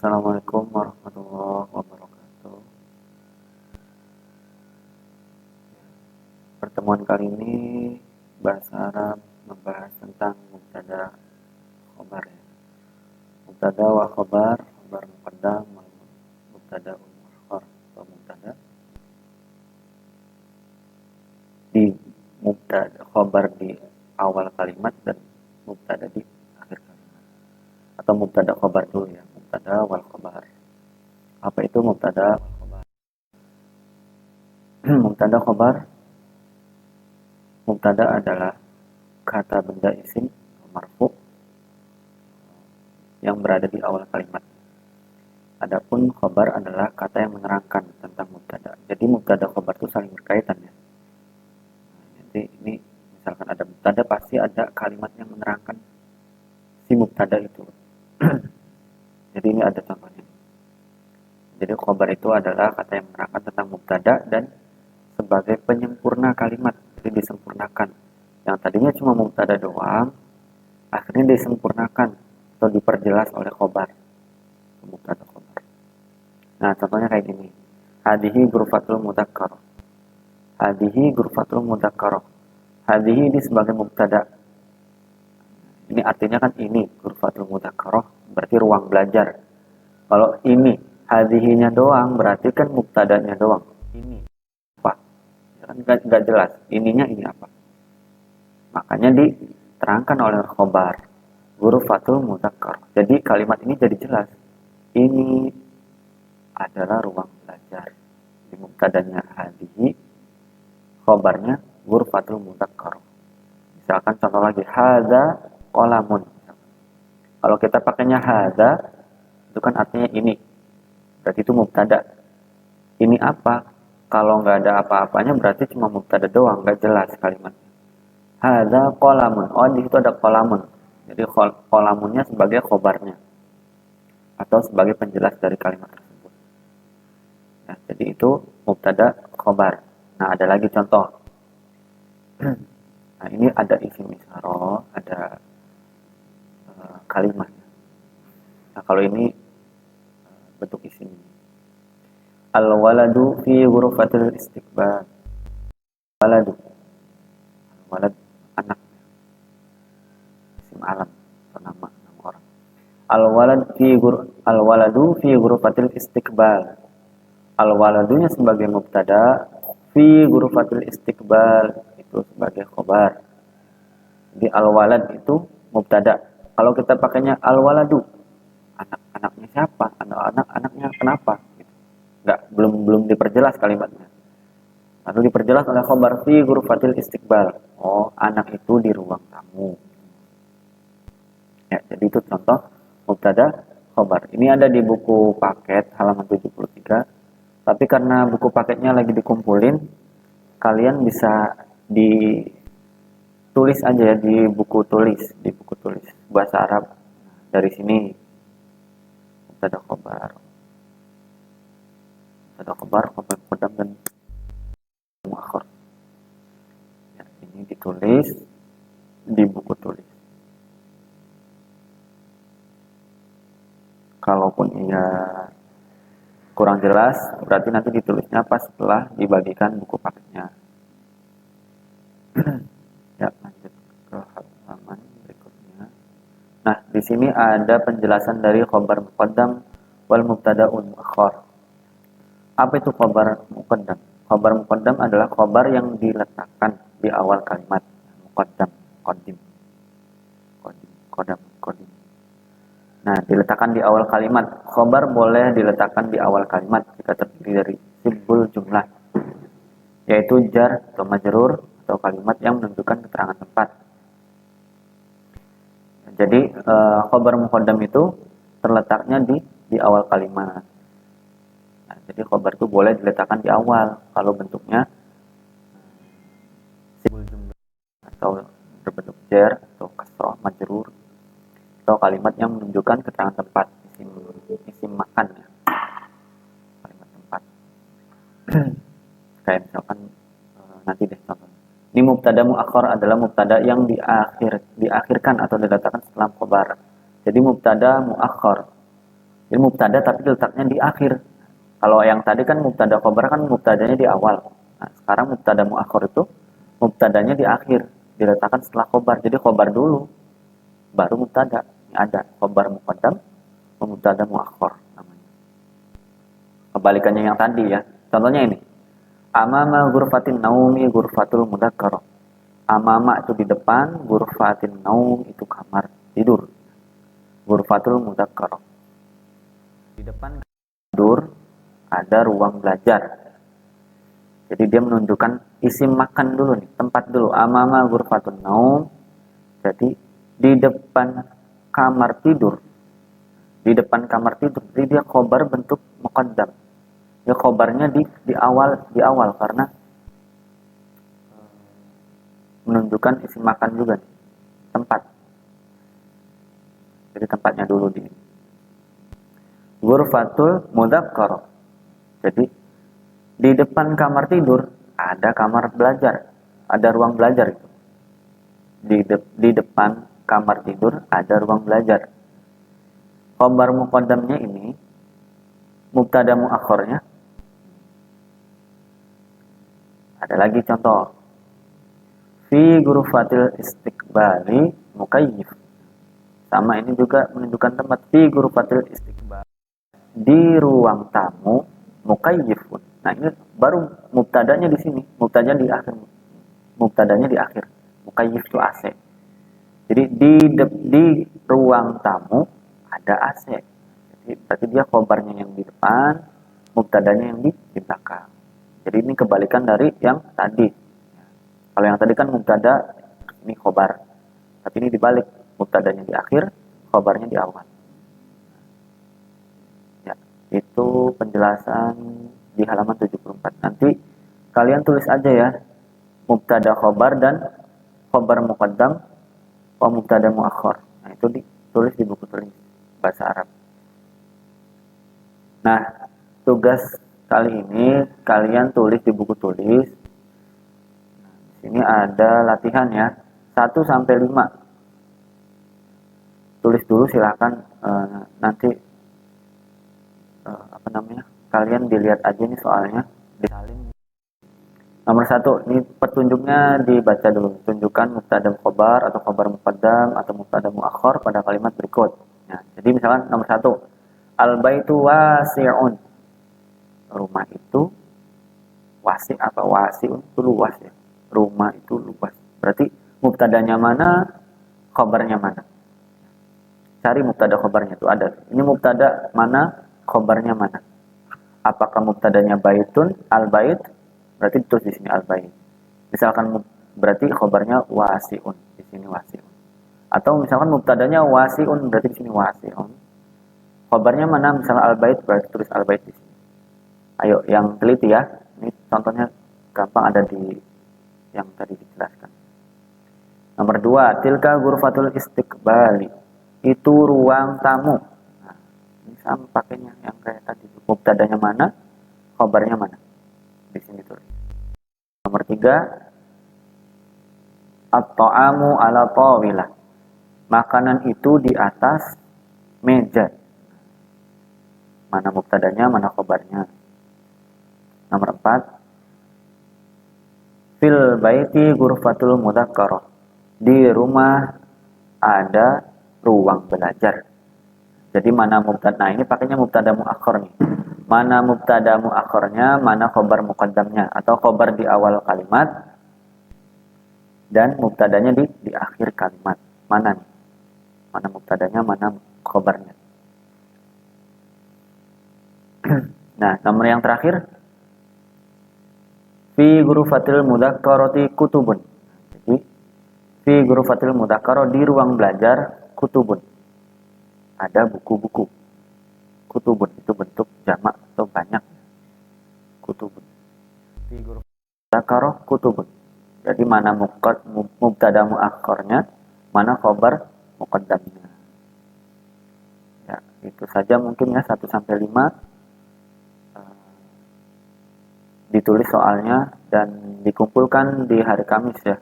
Assalamualaikum warahmatullahi wabarakatuh. Pertemuan kali ini bahasa Arab membahas tentang mubtada khobar ya. Mubtada wa khobar, khobar muqaddam, mubtada muakhar atau mubtada di mubtada khobar di awal kalimat dan mubtada di akhir kalimat. Atau mubtada khobar dulu ya, mubtada wal khobar. Apa itu mubtada wal khobar? Mubtada khobar, mubtada adalah kata benda isim marfu yang berada di awal kalimat. Adapun khobar adalah kata yang menerangkan tentang mubtada. Jadi mubtada khobar itu saling berkaitan ya. Jadi ini misalkan ada mubtada pasti ada kalimat yang menerangkan si mubtada itu. Jadi ini ada contohnya. Jadi khobar itu adalah kata yang menerangkan tentang mubtada dan sebagai penyempurna kalimat, jadi disempurnakan. Yang tadinya cuma mubtada doang, akhirnya disempurnakan atau diperjelas oleh khobar. Mubtada khobar. Nah, contohnya kayak gini. Hadihi ghurfatul mudzakkar. Hadihi ghurfatul mudzakkar. Hadihi ini sebagai mubtada. Ini artinya kan ini ghurfatul mudzakkar, berarti ruang belajar. Kalau ini hadihinya doang, berarti kan mubtadanya doang. Ini apa? Kan nggak jelas. Ininya ini apa? Makanya diterangkan oleh khobar ghurfatul mudzakkar. Jadi kalimat ini jadi jelas. Ini adalah ruang belajar. Di mubtadanya hadihi, khobarnya ghurfatul mudzakkar. Misalkan contoh lagi, hadza qalamun. Kalau kita pakainya hadza, itu kan artinya ini. Berarti itu mubtada. Ini apa? Kalau nggak ada apa-apanya berarti cuma mubtada doang, nggak jelas kalimatnya. Hadza qalamun. Oh, di situ ada qalamun. Jadi qalamunnya sebagai khobarnya atau sebagai penjelas dari kalimat tersebut. Ya, jadi itu mubtada khobar. Nah, ada lagi contoh. Nah, ini ada isim isyarah, ada kalimat. Nah, kalau ini bentuk isim. Al-waladu fi ghurfatil istiqbal. Waladu. Walad anak. Isim alam atau nama orang. Al-waladu fi ghurfatil istiqbal. Al-waladunya sebagai mubtada, fi ghurfatil istiqbal itu sebagai khobar. Jadi al-walad itu mubtada. Kalau kita pakainya al-waladu, anak-anaknya siapa? Anak-anaknya kenapa? Enggak, belum diperjelas kalimatnya. Lalu diperjelas oleh khobar fi ghurfatil istiqbal. Oh, anak itu di ruang tamu. Ya, jadi itu contoh mubtada khobar. Ini ada di buku paket halaman 73. Tapi karena buku paketnya lagi dikumpulin, kalian bisa ditulis aja ya di buku tulis bahasa Arab. Dari sini mubtada khobar. Mubtada khobar, khobar muqaddam dan muakhar. Ya, ini ditulis di buku tulis. Kalaupun ia kurang jelas, berarti nanti ditulisnya pas setelah dibagikan buku paketnya. Ya, lanjut ke halaman berikutnya. Nah, di sini ada penjelasan dari khobar muqaddam wal mubtada'ul muakhar. Apa itu khobar muqaddam? Khobar muqaddam adalah khobar yang diletakkan di awal kalimat. Muqaddam, qadim. Qadim. Nah, diletakkan di awal kalimat. Khobar boleh diletakkan di awal kalimat jika terdiri dari simbol jumlah, yaitu jar atau majrur atau kalimat yang menunjukkan keterangan tempat. Jadi khobar muqaddam itu terletaknya di awal kalimat. Nah, jadi khobar itu boleh diletakkan di awal kalau bentuknya simbol jumlah atau berbentuk jar atau kasrah majrur atau kalimat yang menunjukkan keterangan tempat, isim makan ya. Kalimat tempat. Kayak misalkan nanti deh contohnya. Ini mubtada muakhar adalah mubtada yang diakhirkan atau diletakkan setelah khobar. Jadi mubtada muakhar Jadi mubtada tapi letaknya di akhir. Kalau yang tadi kan mubtada khobar kan mubtadanya di awal. Nah, sekarang mubtada muakhir itu mubtadanya di akhir, diletakkan setelah khobar. Jadi khobar dulu, baru mubtada. Ini ada khobar muqaddam, mubtada muakhir namanya. Kebalikannya yang tadi ya. Contohnya ini. Amama ghurfatin naumi ghurfatul mudzakkar. Amama itu di depan, ghurfatin naum itu kamar tidur. Ghurfatul mudzakkar. Di depan tidur ada ruang belajar. Jadi dia menunjukkan isim makan dulu nih, tempat dulu. Amama ghurfatun naum. Jadi di depan kamar tidur. Di depan kamar tidur. Jadi dia khobar bentuk muqaddam. Ya khobarnya di awal karena menunjukkan isim makan juga nih, tempat. Jadi tempatnya dulu di ghurfatul mudzakkar. Jadi di depan kamar tidur ada kamar belajar, ada ruang belajar itu. Di depan kamar tidur ada ruang belajar. Khobar muqaddamnya ini, mubtada muakhirnya. Ada lagi contoh. Fi ghurfatil istiqbali mukayyif. Sama ini juga menunjukkan tempat. Fi ghurfatil istiqbali. Di ruang tamu mukayyifun. Nah, ini baru mubtadanya di sini, mubtadanya di akhir. Mubtadanya di akhir. Mukayyif itu AC. Jadi di ruang tamu ada AC. Jadi berarti dia khobarnya yang di depan, mubtadanya yang di belakang. Jadi ini kebalikan dari yang tadi. Kalau yang tadi kan mubtada, ini khobar. Tapi ini dibalik, mubtadanya di akhir, khobarnya di awal. Ya, itu penjelasan di halaman 74. Nanti kalian tulis aja ya, mubtada khobar dan khobar muqaddam, mubtada muakhir. Nah, itu ditulis di buku tulis bahasa Arab. Nah, tugas kali ini kalian tulis di buku tulis. Ini ada latihan ya, 1 sampai 5. Tulis dulu silahkan, nanti kalian dilihat aja nih soalnya, disalin. Nomor 1, ini petunjuknya dibaca dulu. Tunjukkan mubtada khobar atau khobar muqaddam atau mubtada muakhir pada kalimat berikut. Nah, jadi misalkan nomor 1, al-baitu wasi'un. Rumah itu wasi' apa wasi'un itu luas ya. Rumah itu luas. Berarti mubtadanya mana, khobarnya mana? Cari mubtada khobarnya itu ada. Ini mubtada mana, khobarnya mana? Apakah mubtadanya baitun, al-bait? Berarti ditulis di sini al-bait. Misalkan berarti khobarnya wasi'un, di sini wasi'un. Atau misalkan mubtadanya wasi'un, berarti di sini wasi'un. Khobarnya mana? Misalnya al-bait, berarti tulis al-bait di sini. Ayo yang teliti ya. Ini contohnya gampang, ada di yang tadi dijelaskan. Nomor 2, tilka ghurfatul istiqbali. Itu ruang tamu. Nah, ini sama pakainya yang kayak tadi. Mubtadanya mana? Khobarnya mana? Di sini tulis. Nomor 3, at-ta'amu ala tawilah. Makanan itu di atas meja. Mana mubtadanya, mana khobarnya? Nomor 4, fil baiti ghurfatul mudzakkar. Di rumah ada ruang belajar. Jadi mana mubtada? Nah, ini pakainya mubtada muakhir nih. Mana mubtada muakhirnya, mana khobar muqaddamnya, atau khobar di awal kalimat dan mubtadanya di akhir kalimat. Mana nih? Mana mubtadanya, mana khobarnya? Nah, nomor yang terakhir, fi ghurfatil mudzakkarati kutubun. Jadi fi ghurfatil mudzakkar, di ruang belajar, kutubun. Ada buku-buku. Kutubun itu bentuk jamak atau banyak. Kutubun. Fi ghurfatil mudzakkar kutubun. Jadi mana mubtada muakhirnya, mana khabar muqaddamnya. Ya, itu saja mungkin ya 1 sampai 5. Ditulis soalnya dan dikumpulkan di hari Kamis ya.